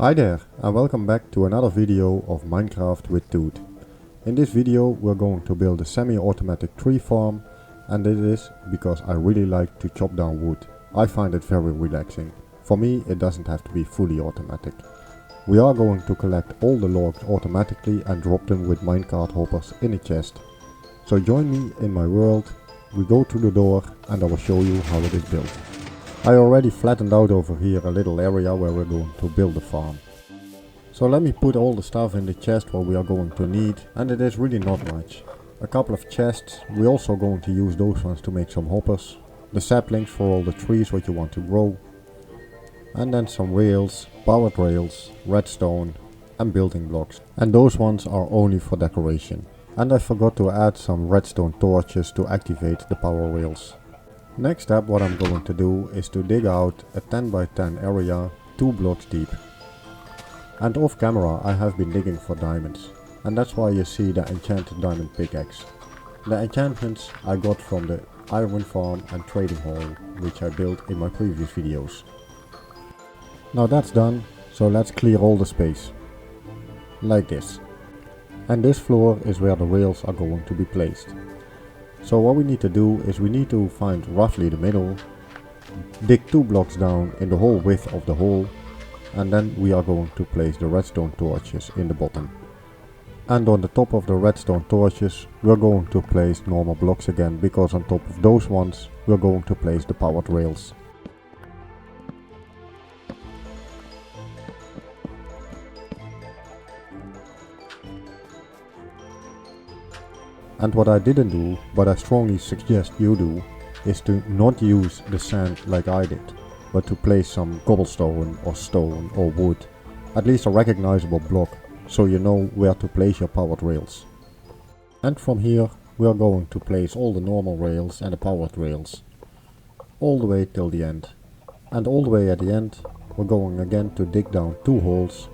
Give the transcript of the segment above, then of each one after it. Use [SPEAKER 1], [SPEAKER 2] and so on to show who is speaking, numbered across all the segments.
[SPEAKER 1] Hi there and welcome back to another video of Minecraft with Toot. In this video we're going to build a semi-automatic tree farm, and it is because I really like to chop down wood. I find it very relaxing. For me it doesn't have to be fully automatic. We are going to collect all the logs automatically and drop them with minecart hoppers in a chest. So join me in my world, we go to the door and I will show you how it is built. I already flattened out over here a little area where we're going to build a farm. So let me put all the stuff in the chest what we are going to need, and it is really not much. A couple of chests, we're also going to use those ones to make some hoppers. The saplings for all the trees what you want to grow. And then some rails, powered rails, redstone and building blocks. And those ones are only for decoration. And I forgot to add some redstone torches to activate the power rails. Next up what I'm going to do is to dig out a 10 by 10 area 2 blocks deep. And off camera I have been digging for diamonds, and that's why you see the enchanted diamond pickaxe. The enchantments I got from the iron farm and trading hall which I built in my previous videos. Now that's done, so let's clear all the space. Like this. And this floor is where the rails are going to be placed. So what we need to do is we need to find roughly the middle, dig 2 blocks down in the whole width of the hole, and then we are going to place the redstone torches in the bottom. And on the top of the redstone torches we're going to place normal blocks again, because on top of those ones we're going to place the powered rails. And what I didn't do, but I strongly suggest you do, is to not use the sand like I did, but to place some cobblestone or stone or wood, at least a recognizable block, so you know where to place your powered rails. And from here we are going to place all the normal rails and the powered rails, all the way till the end. And all the way at the end we're going again to dig down 2 holes,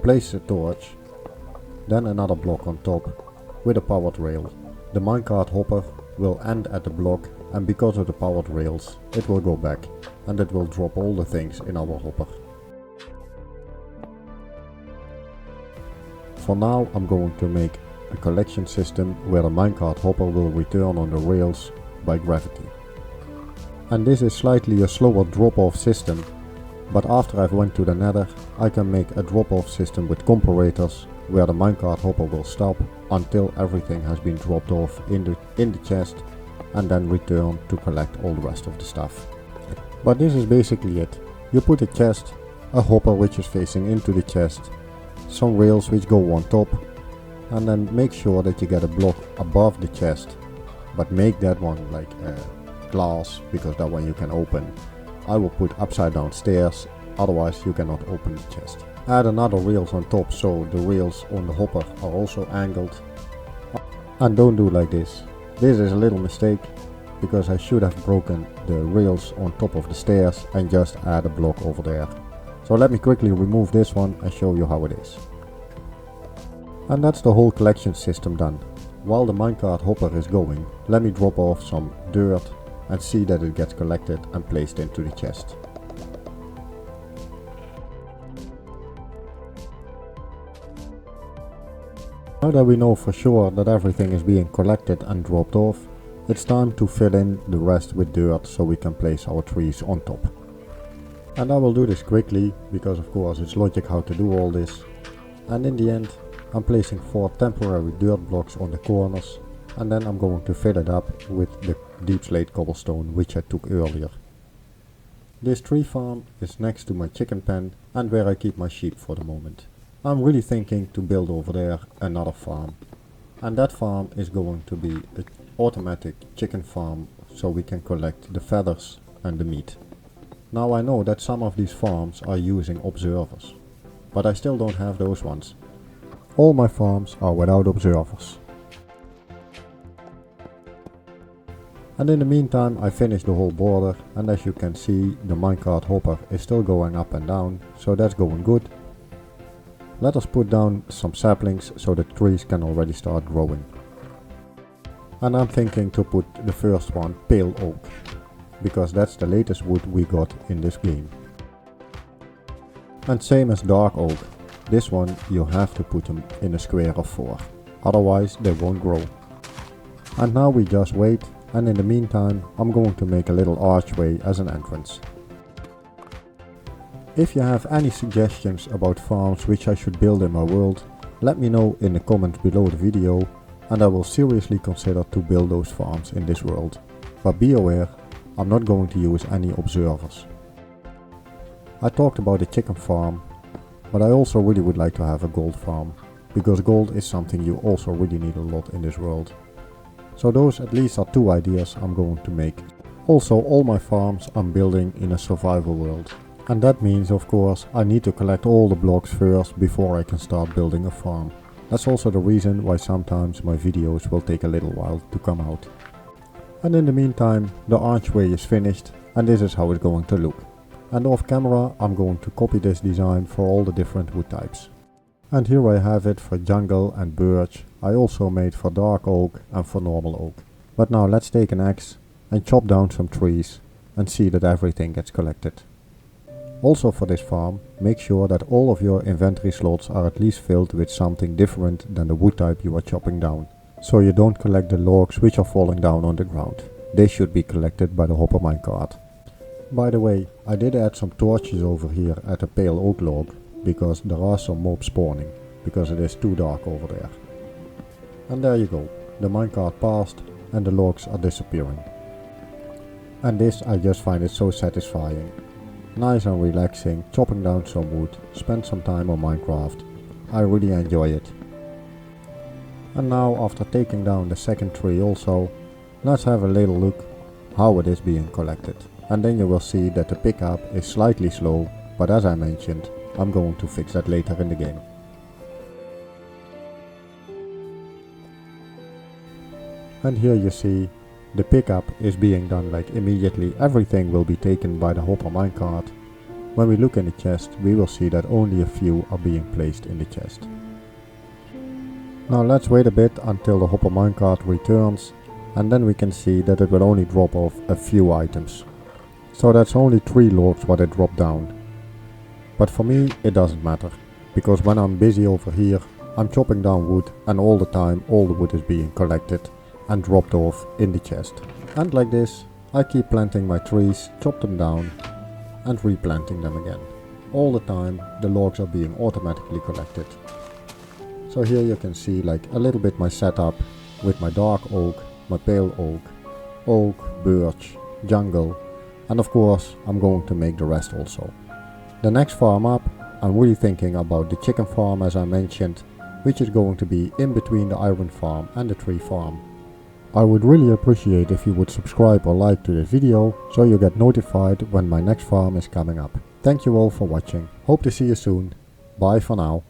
[SPEAKER 1] place a torch, then another block on top with a powered rail. The minecart hopper will end at the block, and because of the powered rails it will go back and it will drop all the things in our hopper. For now I'm going to make a collection system where the minecart hopper will return on the rails by gravity. And this is slightly a slower drop-off system, but after I've went to the nether I can make a drop-off system with comparators where the minecart hopper will stop until everything has been dropped off in the chest, and then return to collect all the rest of the stuff. But this is basically it. You put a chest, a hopper which is facing into the chest, some rails which go on top, and then make sure that you get a block above the chest, but make that one like glass, because that one you can open. I will put upside down stairs, otherwise you cannot open the chest. Add another rails on top, so the rails on the hopper are also angled. And don't do like this. This is a little mistake, because I should have broken the rails on top of the stairs and just add a block over there. So let me quickly remove this one and show you how it is. And that's the whole collection system done. While the minecart hopper is going, let me drop off some dirt and see that it gets collected and placed into the chest. Now that we know for sure that everything is being collected and dropped off, it's time to fill in the rest with dirt so we can place our trees on top. And I will do this quickly, because of course it's logic how to do all this. And in the end I'm placing 4 temporary dirt blocks on the corners, and then I'm going to fill it up with the deep slate cobblestone which I took earlier. This tree farm is next to my chicken pen and where I keep my sheep for the moment. I'm really thinking to build over there another farm, and that farm is going to be an automatic chicken farm, so we can collect the feathers and the meat. Now I know that some of these farms are using observers, but I still don't have those ones. All my farms are without observers. And in the meantime I finished the whole border, and as you can see the minecart hopper is still going up and down, so that's going good. Let us put down some saplings so the trees can already start growing. And I'm thinking to put the first one pale oak, because that's the latest wood we got in this game. And same as dark oak, this one you have to put them in a square of 4, otherwise they won't grow. And now we just wait, and in the meantime I'm going to make a little archway as an entrance. If you have any suggestions about farms which I should build in my world, let me know in the comments below the video, and I will seriously consider to build those farms in this world. But be aware, I'm not going to use any observers. I talked about a chicken farm, but I also really would like to have a gold farm, because gold is something you also really need a lot in this world. So those at least are 2 ideas I'm going to make. Also, all my farms I'm building in a survival world. And that means, of course, I need to collect all the blocks first before I can start building a farm. That's also the reason why sometimes my videos will take a little while to come out. And in the meantime, the archway is finished, and this is how it's going to look. And off camera I'm going to copy this design for all the different wood types. And here I have it for jungle and birch. I also made for dark oak and for normal oak. But now let's take an axe and chop down some trees and see that everything gets collected. Also for this farm, make sure that all of your inventory slots are at least filled with something different than the wood type you are chopping down. So you don't collect the logs which are falling down on the ground. They should be collected by the hopper minecart. By the way, I did add some torches over here at the pale oak log, because there are some mobs spawning, because it is too dark over there. And there you go, the minecart passed and the logs are disappearing. And this I just find it so satisfying. Nice and relaxing, chopping down some wood, spend some time on Minecraft. I really enjoy it. And now after taking down the second tree also, let's have a little look how it is being collected. And then you will see that the pickup is slightly slow, but as I mentioned, I'm going to fix that later in the game. And here you see, the pickup is being done like immediately. Everything will be taken by the hopper minecart. When we look in the chest, we will see that only a few are being placed in the chest. Now let's wait a bit until the hopper minecart returns, and then we can see that it will only drop off a few items. So that's only 3 logs what it dropped down. But for me it doesn't matter, because when I'm busy over here, I'm chopping down wood, and all the time all the wood is being collected and dropped off in the chest. And like this, I keep planting my trees, chop them down and replanting them again. All the time the logs are being automatically collected. So here you can see like a little bit my setup with my dark oak, my pale oak, oak, birch, jungle, and of course I'm going to make the rest also. The next farm up, I'm really thinking about the chicken farm as I mentioned, which is going to be in between the iron farm and the tree farm. I would really appreciate if you would subscribe or like to this video, so you get notified when my next farm is coming up. Thank you all for watching, hope to see you soon, bye for now.